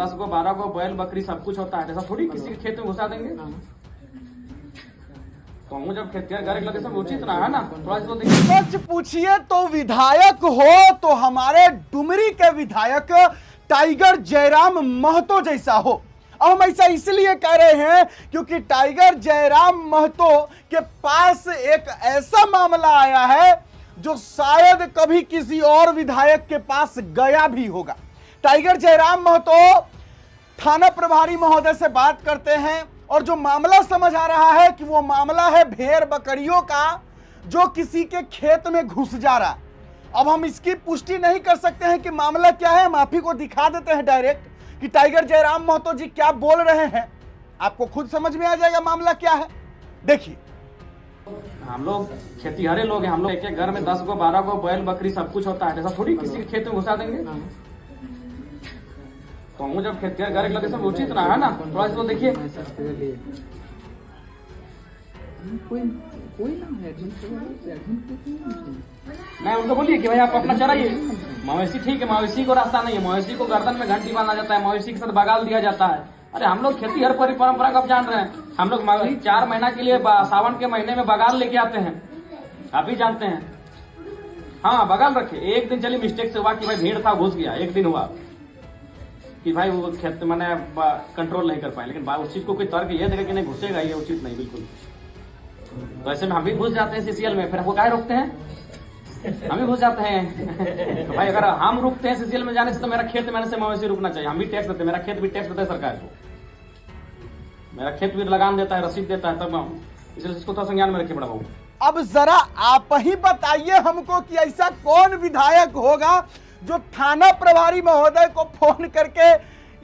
10 गो 12 गो बैल बकरी सब कुछ होता है, ऐसा थोड़ी किसी के खेत में घुसा देंगे। तो हम जब खेत घर लगे सब उचित ना है ना, थोड़ा सा देखिए। सच पूछिए तो विधायक हो तो हमारे डुमरी के विधायक टाइगर जयराम महतो जैसा हो। अब हम ऐसा इसलिए कह रहे हैं क्योंकि टाइगर जयराम महतो के पास एक ऐसा मामला आया है जो शायद कभी किसी और विधायक के पास गया भी होगा। टाइगर जयराम महतो थाना प्रभारी महोदय से बात करते हैं और जो मामला समझ आ रहा है कि वो मामला है भेड़ बकरियों का जो किसी के खेत में घुस जा रहा। अब हम इसकी पुष्टि नहीं कर सकते हैं कि मामला क्या है, हम आप ही को दिखा देते हैं डायरेक्ट कि टाइगर जयराम महतो जी क्या बोल रहे हैं, आपको खुद समझ में आ जाएगा मामला क्या है। देखिए, हम लोग खेतीहरे लोग हैं, हम लोग एक घर में 10 गो 12 गो बैल बकरी सब कुछ होता है, ऐसा थोड़ी किसी के खेत में घुसा देंगे। तो हम जब खेत घर लगे सब उचित ना है ना, थोड़ा सा देखिए। मैं उनको बोलिए कि भाई आप अपना चराइए। मवेशी ठीक है, मवेशी को रास्ता नहीं है, मवेशी को गर्दन में घंटी बांधा जाता है, मवेशी के साथ बगाल दिया जाता है। अरे हम लोग खेती हर परंपरा कब जान रहे हैं, हम लोग 4 महीना के लिए सावन के महीने में बगाल लेके आते हैं, आप ही जानते हैं। हाँ बगाल रखे, एक दिन चलिए मिस्टेक से हुआ कि भाई भीड़ था घुस गया, एक दिन हुआ कि भाई वो खेत मैंने कंट्रोल नहीं कर पाए, लेकिन उस चीज को कोई तर्क ये देगा कि नहीं घुसेगा, ये उचित नहीं बिल्कुल। तो ऐसे में हम भी घुस जाते हैं सीसीएल में, फिर हमको काहे रोकते हैं, हम भी घुस जाते हैं। तो भाई अगर हम रुकते हैं सीसीएल में जाने से तो मेरा खेत मैंने से मवेशी रुकना चाहिए, हम भी टैक्स देते हैं, मेरा खेत भी टैक्स देता है सरकार को, मेरा खेत भी लगान देता है, रसीद देता है, तब हम इसलिए इसको तो संज्ञान में रखे बड़ा बाबू। अब जरा आप ही बताइए हमको कि ऐसा कौन विधायक होगा जो थाना प्रभारी महोदय को फोन करके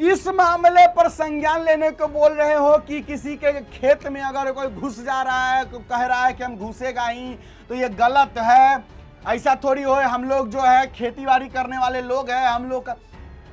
इस मामले पर संज्ञान लेने को बोल रहे हो कि किसी के खेत में अगर कोई घुस जा रहा है, कह रहा है कि हम घुसेगा ही, तो ये गलत है। ऐसा थोड़ी हो, हम लोग जो है खेती बाड़ी करने वाले लोग हैं, हम लोग का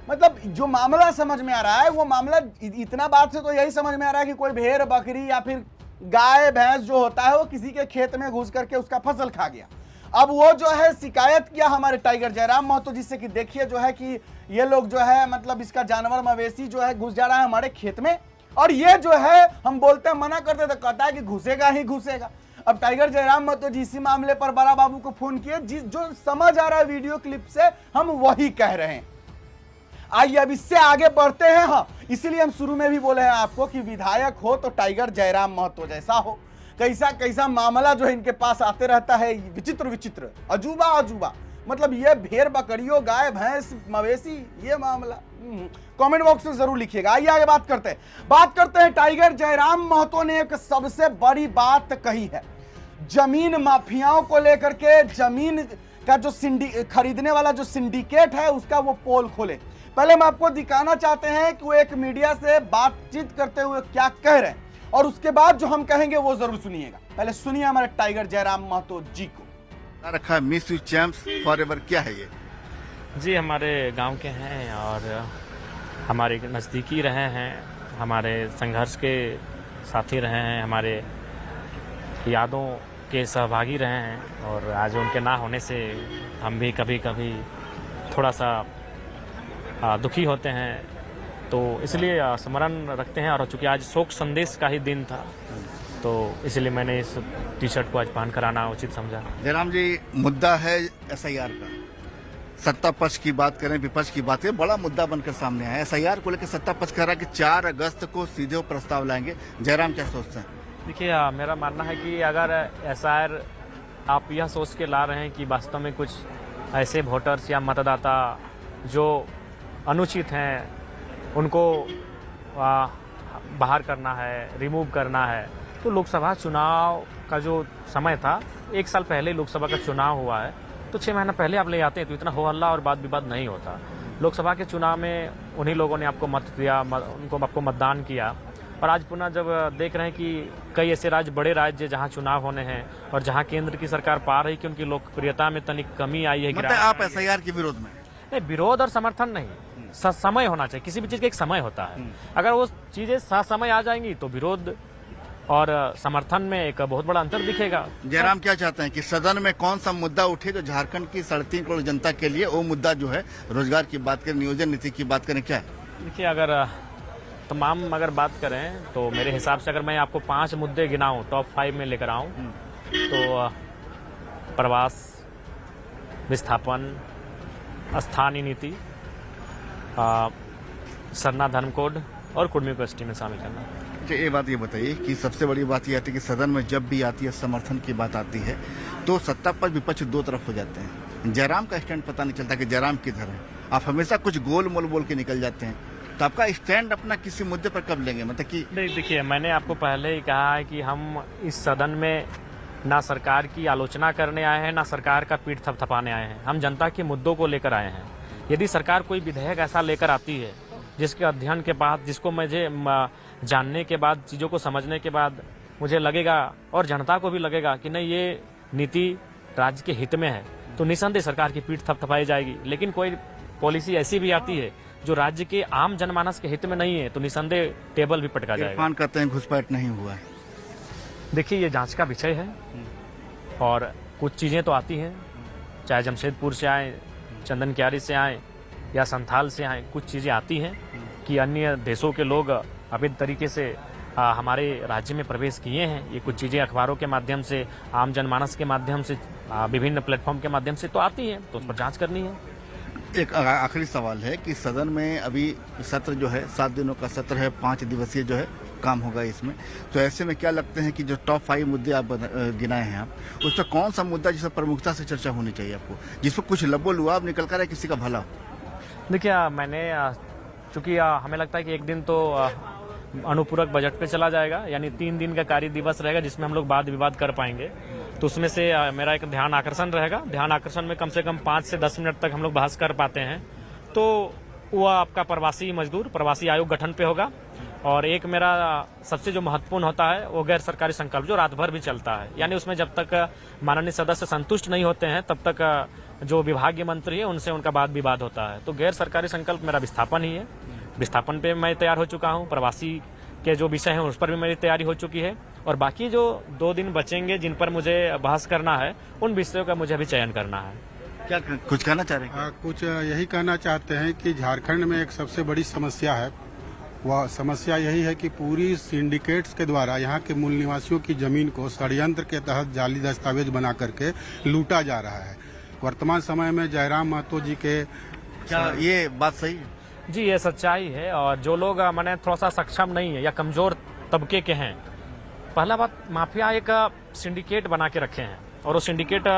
मतलब जो मामला समझ में आ रहा है वो मामला इतना बात से तो यही समझ में आ रहा है कि कोई भेड़ बकरी या फिर गाय भैंस जो होता है वो किसी के खेत में घुस करके उसका फसल खा गया। अब वो जो है शिकायत किया हमारे टाइगर जयराम महतो जिससे कि देखिए जो है कि ये लोग जो है मतलब इसका जानवर मवेशी जो है घुस जा रहा है हमारे खेत में, और ये जो है हम बोलते हैं मना करते तो कहता है कि घुसेगा ही घुसेगा। अब टाइगर जयराम महतो जी इसी मामले पर बड़ा बाबू को फोन किए, जो समझ आ रहा है वीडियो क्लिप से हम वही कह रहे हैं। आइए अब इससे आगे बढ़ते हैं। हाँ, इसीलिए हम शुरू में भी बोले हैं आपको कि विधायक हो तो टाइगर जयराम महतो जैसा हो। कैसा कैसा मामला जो है इनके पास आते रहता है, विचित्र विचित्र, अजूबा अजूबा, मतलब ये भेड़ बकरियों गाय भैंस मवेशी ये मामला। कमेंट बॉक्स में जरूर लिखिएगा। आइए आगे बात करते हैं टाइगर जयराम महतो ने एक सबसे बड़ी बात कही है जमीन माफियाओं को लेकर के। जमीन का जो खरीदने वाला जो सिंडिकेट है उसका वो पोल खोले। पहले हम आपको दिखाना चाहते हैं कि वो एक मीडिया से बातचीत करते हुए क्या कह रहे हैं और उसके बाद जो हम कहेंगे वो जरूर सुनिएगा। पहले सुनिए हमारे टाइगर जयराम महतो जी को। रखा मिस यू चैंप्स फॉरएवर, क्या है ये? जी हमारे गांव के हैं और हमारे नज़दीकी रहे हैं, हमारे संघर्ष के साथी रहे हैं, हमारे यादों के सहभागी रहे हैं, और आज उनके ना होने से हम भी कभी कभी थोड़ा सा दुखी होते हैं, तो इसलिए स्मरण रखते हैं। और चूँकि आज शोक संदेश का ही दिन था तो इसलिए मैंने इस टी शर्ट को आज पहन कर आना उचित समझा। जयराम जी, मुद्दा है एसआईआर का। सत्ता पक्ष की बात करें, विपक्ष की बात करें, बड़ा मुद्दा बनकर सामने आया। एसआईआर को लेकर सत्ता पक्ष कह रहा है कि 4 अगस्त को सीधे प्रस्ताव लाएंगे। जयराम क्या सोचते हैं? देखिए मेरा मानना है कि अगर एसआईआर आप यह सोच के ला रहे हैं कि वास्तव में कुछ ऐसे वोटर्स या मतदाता जो अनुचित हैं उनको बाहर करना है, रिमूव करना है, तो लोकसभा चुनाव का जो समय था, 1 साल पहले लोकसभा का चुनाव हुआ है, तो 6 महीना पहले आप ले आते हैं तो इतना हो हल्ला और वाद विवाद नहीं होता। लोकसभा के चुनाव में उन्हीं लोगों ने आपको मत दिया, उनको आपको मतदान किया, और आज पुनः जब देख रहे हैं कि कई ऐसे राज्य, बड़े राज्य जहां चुनाव होने हैं और जहां केंद्र की सरकार पा रही कि उनकी लोकप्रियता में तनिक कमी आई है। मतलब आप एसआईआर के विरोध में? नहीं, विरोध और समर्थन नहीं, समय होना चाहिए। किसी भी चीज का एक समय होता है, अगर वो चीजें समय आ जाएंगी तो विरोध और समर्थन में एक बहुत बड़ा अंतर दिखेगा। जयराम क्या चाहते हैं कि सदन में कौन सा मुद्दा उठे जो झारखंड की 3.5 करोड़ जनता के लिए वो मुद्दा जो है रोजगार की बात करें, नियोजन नीति की बात करें, क्या है? देखिए, अगर तमाम अगर बात करें तो मेरे हिसाब से अगर मैं आपको 5 मुद्दे गिनाऊं, टॉप 5 में लेकर आऊं, तो प्रवास, विस्थापन, स्थानीय नीति, सरना धर्म कोड और कुर्मी को एसटी में शामिल करना। अच्छा, ये बात ये बताइए कि सबसे बड़ी बात ये आती है कि सदन में जब भी आती है समर्थन की बात आती है तो सत्ता पर विपक्ष दो तरफ हो जाते हैं। जयराम का स्टैंड पता नहीं चलता कि जयराम किधर है। आप हमेशा कुछ गोल मोल बोल के निकल जाते हैं, तो आपका स्टैंड अपना किसी मुद्दे पर कब लेंगे? मतलब कि देखिए, मैंने आपको पहले ही कहा है कि हम इस सदन में ना सरकार की आलोचना करने आए हैं, ना सरकार का पीठ थपथपाने आए हैं। हम जनता के मुद्दों को लेकर आए हैं। यदि सरकार कोई विधेयक ऐसा लेकर आती है जिसके अध्ययन के बाद, जिसको मुझे जानने के बाद, चीज़ों को समझने के बाद मुझे लगेगा और जनता को भी लगेगा कि नहीं, ये नीति राज्य के हित में है, तो निसंदेह सरकार की पीठ थपथपाई जाएगी। लेकिन कोई पॉलिसी ऐसी भी आती है जो राज्य के आम जनमानस के हित में नहीं है, तो निसंदेह टेबल भी पटका जाएगा। इरफान कहते हैं घुसपैठ नहीं हुआ है। देखिए, ये जांच का विषय है और कुछ चीज़ें तो आती हैं, चाहे जमशेदपुर से आए, चंदन क्यारी से आए या संथाल से आए, कुछ चीज़ें आती हैं कि अन्य देशों के लोग अवैध तरीके से हमारे राज्य में प्रवेश किए हैं। ये कुछ चीज़ें अखबारों के माध्यम से, आम जनमानस के माध्यम से, विभिन्न प्लेटफॉर्म के माध्यम से तो आती हैं, तो उस पर जांच करनी है। एक आखिरी सवाल है कि सदन में अभी सत्र जो है 7 दिनों का सत्र है, 5 दिवसीय जो है काम होगा इसमें, तो ऐसे में क्या लगते हैं कि जो टॉप 5 मुद्दे आप गिनाए हैं आप, उस पर कौन सा मुद्दा जिस पर प्रमुखता से चर्चा होनी चाहिए आपको, जिस पर कुछ लबो लुआब निकल कर है, किसी का भला हो? देखिए, मैंने चूंकि हमें लगता है कि एक दिन तो अनुपूरक बजट पे चला जाएगा, यानी 3 दिन का कार्य दिवस रहेगा जिसमें हम लोग वाद विवाद कर पाएंगे, तो उसमें से मेरा एक ध्यान आकर्षण रहेगा। ध्यान आकर्षण में कम से कम 5 से 10 मिनट तक हम लोग बहस कर पाते हैं, तो वह आपका प्रवासी मजदूर, प्रवासी आयोग गठन पे होगा। और एक मेरा सबसे जो महत्वपूर्ण होता है वो गैर सरकारी संकल्प, जो रात भर भी चलता है, यानी उसमें जब तक माननीय सदस्य संतुष्ट नहीं होते हैं तब तक जो विभागीय मंत्री है उनसे उनका वाद विवाद होता है। तो गैर सरकारी संकल्प मेरा विस्थापन ही है। विस्थापन पे मैं तैयार हो चुका हूँ, प्रवासी के जो विषय हैं उस पर भी मेरी तैयारी हो चुकी है, और बाकी जो 2 दिन बचेंगे जिन पर मुझे बहस करना है, उन विषयों का मुझे अभी चयन करना है। क्या कुछ कहना चाह रहे हैं? कुछ यही कहना चाहते हैं कि झारखंड में एक सबसे बड़ी समस्या है। वह समस्या यही है कि पूरी सिंडिकेट्स के द्वारा यहाँ के मूल निवासियों की जमीन को षड्यंत्र के तहत जाली दस्तावेज बना करके लूटा जा रहा है। वर्तमान समय में जयराम महतो जी के, क्या ये बात सही है? जी, ये सच्चाई है। और जो लोग मैंने थोड़ा सा सक्षम नहीं है या कमजोर तबके के हैं, पहला बात, माफिया एक सिंडिकेट बना के रखे हैं, और वो सिंडिकेट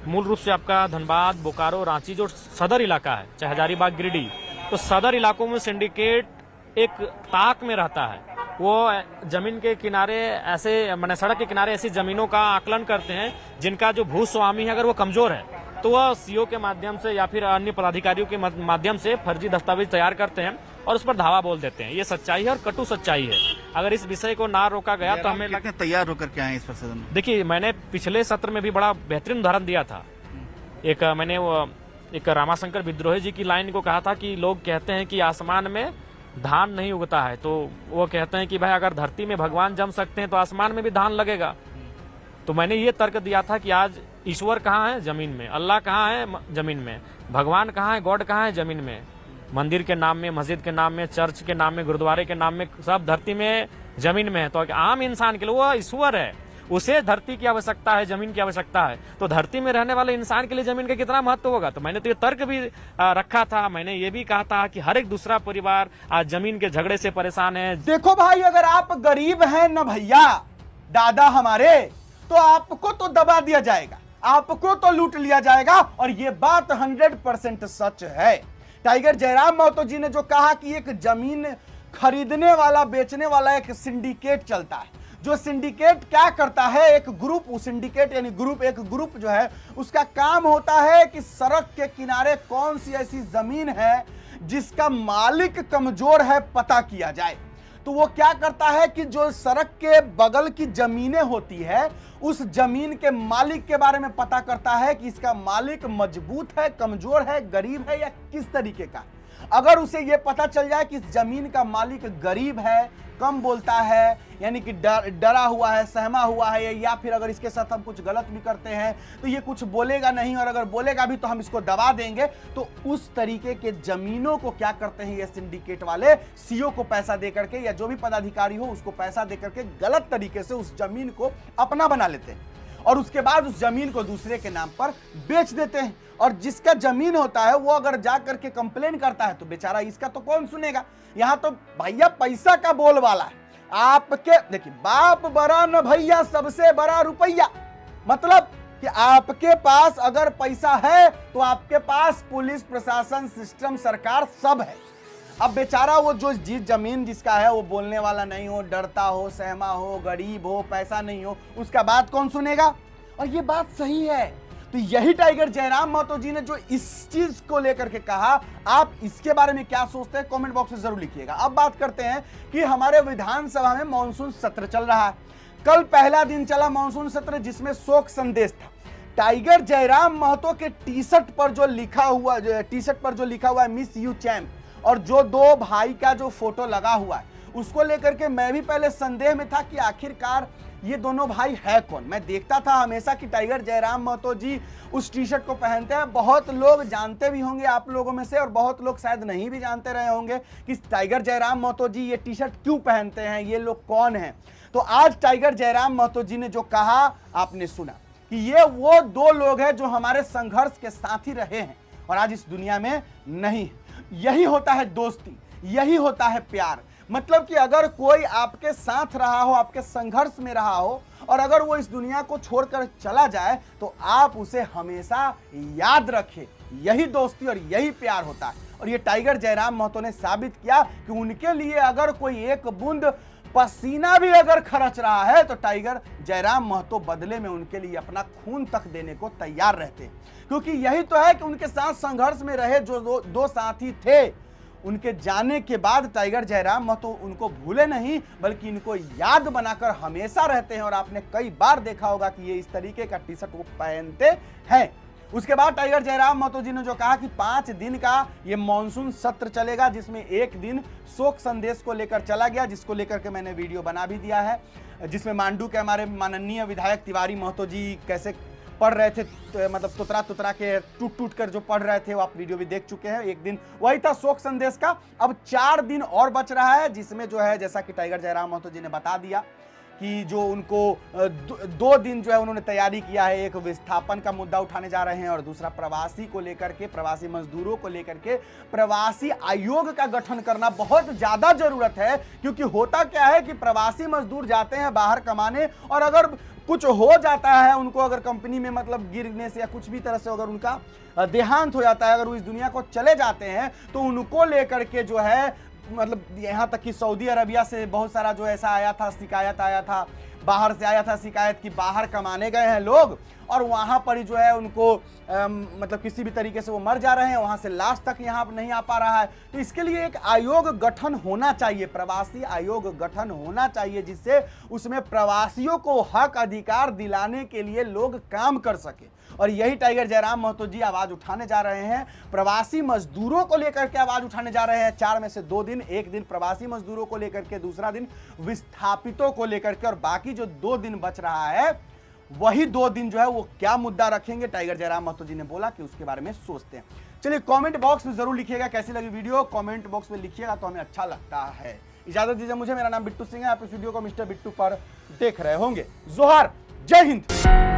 मूल रूप से आपका धनबाद, बोकारो, रांची जो सदर इलाका है, चाहे हजारीबाग, गिरिडीह, तो सदर इलाकों में सिंडिकेट एक ताक में रहता है। वो जमीन के किनारे ऐसे, मैंने सड़क के किनारे ऐसी जमीनों का आकलन करते हैं जिनका जो भूस्वामी है अगर वो कमजोर है, तो वह सीओ के माध्यम से या फिर अन्य पदाधिकारियों के माध्यम से फर्जी दस्तावेज तैयार करते हैं और उस पर धावा बोल देते हैं। ये सच्चाई है और कटु सच्चाई है। अगर इस विषय को ना रोका गया तो हमें लगता है तैयार होकर के आए इस पर सदन में। देखिए, मैंने पिछले सत्र में भी बड़ा बेहतरीन उदाहरण दिया था। मैंने एक रामाशंकर विद्रोही जी की लाइन को कहा था कि लोग कहते हैं कि आसमान में धान नहीं उगता है, तो वो कहते हैं कि भाई अगर धरती में भगवान जम सकते हैं तो आसमान में भी धान लगेगा। तो मैंने ये तर्क दिया था कि आज ईश्वर कहाँ है? जमीन में। अल्लाह कहाँ है? जमीन में। भगवान कहाँ है? गॉड कहाँ है? जमीन में। मंदिर के नाम में, मस्जिद के नाम में, चर्च के नाम में, गुरुद्वारे के नाम में, सब धरती में, जमीन में है। तो आम इंसान के लिए वो ईश्वर है, उसे धरती की आवश्यकता है, जमीन की आवश्यकता है। तो धरती में रहने वाले इंसान के लिए जमीन का कितना महत्व होगा? तो मैंने तो ये तर्क भी रखा था। मैंने ये भी कहा था कि हर एक दूसरा परिवार आज जमीन के झगड़े से परेशान है। देखो भाई, अगर आप गरीब हैं न भैया, दादा हमारे, तो आपको तो दबा दिया जाएगा, आपको तो लूट लिया जाएगा। और ये बात 100% सच है। टाइगर जयराम महतो जी ने जो कहा कि एक जमीन खरीदने वाला, बेचने वाला एक सिंडिकेट चलता है, जो सिंडिकेट क्या करता है, एक ग्रुप, सिंडिकेट यानी ग्रुप, एक ग्रुप जो है उसका काम होता है कि सड़क के किनारे कौन सी ऐसी जमीन है जिसका मालिक कमजोर है पता किया जाए। तो वो क्या करता है कि जो सड़क के बगल की जमीनें होती है, उस जमीन के मालिक के बारे में पता करता है कि इसका मालिक मजबूत है, कमजोर है, गरीब है या किस तरीके का। अगर उसे ये पता चल जाए कि इस जमीन का मालिक गरीब है, कम बोलता है, यानी कि डरा हुआ है, सहमा हुआ है, या फिर अगर इसके साथ हम कुछ गलत भी करते हैं तो ये कुछ बोलेगा नहीं, और अगर बोलेगा भी तो हम इसको दबा देंगे, तो उस तरीके के जमीनों को क्या करते हैं ये सिंडिकेट वाले, सीओ को पैसा दे करके या जो भी पदाधिकारी हो उसको पैसा दे करके गलत तरीके से उस जमीन को अपना बना लेते हैं और उसके बाद उस जमीन को दूसरे के नाम पर बेच देते हैं। और जिसका जमीन होता है वो अगर जा करके कंप्लेन करता है तो बेचारा इसका तो कौन सुनेगा। यहां तो भैया पैसा का बोलबाला है। आपके देखिए, बाप बड़ा न भैया, सबसे बड़ा रुपया, मतलब कि आपके पास अगर पैसा है तो आपके पास पुलिस, प्रशासन, सिस्टम, सरकार सब है। अब बेचारा वो जो जमीन जिसका है वो बोलने वाला नहीं हो, डरता हो, सहमा हो, गरीब हो, पैसा नहीं हो, उसका बात कौन सुनेगा। और ये बात सही है। तो यही टाइगर जयराम महतो जी ने जो इस चीज को लेकर के कहा, आप इसके बारे में क्या सोचते हैं कमेंट बॉक्स में जरूर लिखिएगा। अब बात करते हैं कि हमारे विधानसभा में मानसून सत्र चल रहा है। कल पहला दिन चला मानसून सत्र, जिसमें शोक संदेश था। टाइगर जयराम महतो के टी शर्ट पर जो लिखा हुआ है मिस यू चैम्प, और जो दो भाई का जो फोटो लगा हुआ है उसको लेकर के मैं भी पहले संदेह में था कि आखिरकार ये दोनों भाई है कौन। मैं देखता था हमेशा कि टाइगर जयराम महतो जी उस टी शर्ट को पहनते हैं। बहुत लोग जानते भी होंगे आप लोगों में से, और बहुत लोग शायद नहीं भी जानते रहे होंगे कि टाइगर जयराम महतो जी ये टी शर्ट क्यों पहनते हैं, ये लोग कौन हैं। तो आज टाइगर जयराम महतो जी ने जो कहा आपने सुना कि ये वो दो लोग हैं जो हमारे संघर्ष के साथी रहे हैं और आज इस दुनिया में नहीं। यही होता है दोस्ती, यही होता है प्यार। मतलब कि अगर कोई आपके साथ रहा हो, आपके संघर्ष में रहा हो, और अगर वो इस दुनिया को छोड़कर चला जाए तो आप उसे हमेशा याद रखें। यही दोस्ती और यही प्यार होता है। और ये टाइगर जयराम महतो ने साबित किया कि उनके लिए अगर कोई एक बूंद पसीना भी अगर खर्च रहा है तो टाइगर जयराम महतो बदले में उनके लिए अपना खून तक देने को तैयार रहते हैं। क्योंकि यही तो है कि उनके साथ संघर्ष में रहे जो दो साथी थे, उनके जाने के बाद टाइगर जयराम महतो उनको भूले नहीं बल्कि इनको याद बनाकर हमेशा रहते हैं। और आपने कई बार देखा होगा कि ये इस तरीके का टी शर्ट वो पहनते हैं। उसके बाद टाइगर जयराम महतो जी ने जो कहा कि 5 दिन का ये मानसून सत्र चलेगा, जिसमें एक दिन शोक संदेश को लेकर चला गया, जिसको लेकर के मैंने वीडियो बना भी दिया है, जिसमें मांडू के हमारे माननीय विधायक तिवारी महतो जी कैसे पढ़ रहे थे, मतलब तुतरा के टूट कर जो पढ़ रहे थे, वो आप वीडियो भी देख चुके हैं। एक दिन वही था शोक संदेश का। अब 4 दिन और बच रहा है, जिसमें जो है जैसा कि टाइगर जयराम महतो जी ने बता दिया कि जो उनको 2 दिन जो है उन्होंने तैयारी किया है। एक विस्थापन का मुद्दा उठाने जा रहे हैं और दूसरा प्रवासी को लेकर के, प्रवासी मजदूरों को लेकर के प्रवासी आयोग का गठन करना बहुत ज्यादा जरूरत है। क्योंकि होता क्या है कि प्रवासी मजदूर जाते हैं बाहर कमाने, और अगर कुछ हो जाता है उनको, अगर कंपनी में मतलब गिरने से या कुछ भी तरह से अगर उनका देहांत हो जाता है, अगर वो इस दुनिया को चले जाते हैं, तो उनको लेकर के जो है मतलब यहाँ तक कि सऊदी अरबिया से बहुत सारा जो ऐसा आया था, शिकायत आया था, बाहर से आया था शिकायत कि बाहर कमाने गए हैं लोग और वहाँ पर ही जो है उनको मतलब किसी भी तरीके से वो मर जा रहे हैं, वहाँ से लाश तक यहाँ नहीं आ पा रहा है। तो इसके लिए एक आयोग गठन होना चाहिए, प्रवासी आयोग गठन होना चाहिए, जिससे उसमें प्रवासियों को हक अधिकार दिलाने के लिए लोग काम कर सके। और यही टाइगर जयराम महतो जी आवाज उठाने जा रहे हैं। प्रवासी मजदूरों को लेकर के आवाज उठाने जा रहे हैं। 4 में से 2 दिन, एक दिन प्रवासी मजदूरों को लेकर के, दूसरा दिन विस्थापितों को लेकर के, और बाकी जो 2 दिन बच रहा है वही 2 दिन जो है वो क्या मुद्दा रखेंगे, टाइगर जयराम महतो जी ने बोला कि उसके बारे में सोचते हैं। चलिए कमेंट बॉक्स में जरूर लिखिएगा कैसी लगी वीडियो, कमेंट बॉक्स में लिखिएगा तो हमें अच्छा लगता है। इजाजत दीजिए मुझे, मेरा नाम बिट्टू सिंह है। आप इस वीडियो को मिस्टर बिट्टू पर देख रहे होंगे। जोहार, जय हिंद।